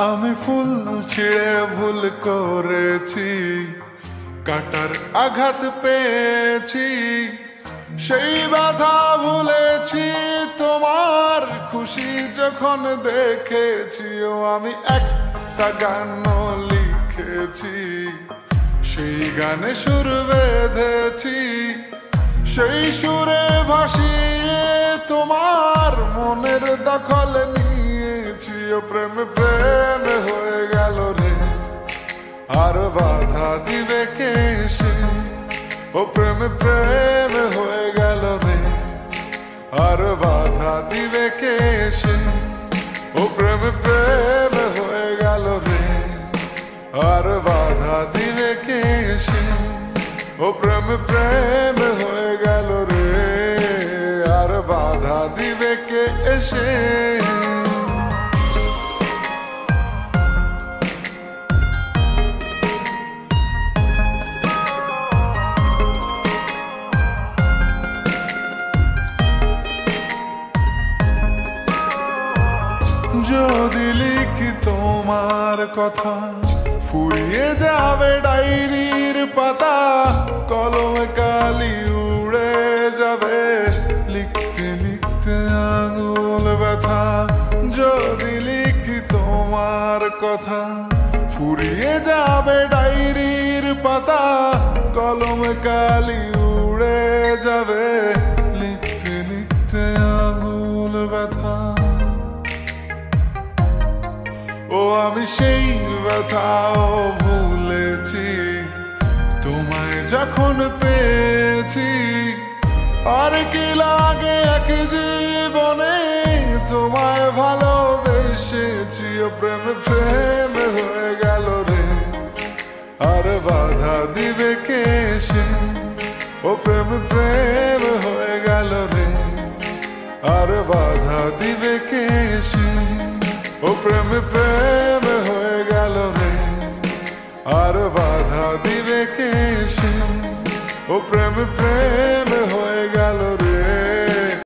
আমি ফুল ছিঁড়ে ভুল করেছি, কাটার আঘাত পেয়েছি, সেই ব্যথা ভুলেছি। তোমার খুশি যখন দেখেছি, ও আমি একটা গান লিখেছি, সেই গানে সুর বেঁধেছি, সেই সুরে ভাসিয়ে তোমার মনের দখল নিয়েছি। ও প্রেম প্রেম হয়ে গেল রে, আর বাধা দিবে কে সে? ও প্রেম প্রেম হয়ে গেল রে, আর বাধা দিবে কে সে? ও প্রেম প্রেম হয়ে গেল রে, আর বাধা দিবে কে সে? ও প্রেম প্রেম হয়ে গেল রে, আর বাধা দিবে কে এসে? যদি লিখি তোমার কথা, ফুরিয়ে যাবে ডায়েরির পাতা, কলমে কালি উড়ে যাবে, লিখতে লিখতে আঙুল ব্যথা। যদি লিখি তোমার কথা, ফুরিয়ে যাবে ডায়েরির পাতা, কলমে কালি উড়ে যাবে, লিখতে লিখতে আঙুল ব্যথা। ও আমি সেই ব্যথাও ভুলেছি, তোমায় যখন পেয়েছি। আর কি লাগে এক জীবনে, তোমায় ভালোবেসেছি। ও প্রেম প্রেম হয়ে গেল রে, আর বাধা দিবে কে সে? ও প্রেম প্রেম হয়ে গেল রে, আর বাধা দিবে কে সে? ও প্রেম প্রেম হয়ে গেল রে, আর বাধা দিবে কে সে? ও প্রেম প্রেম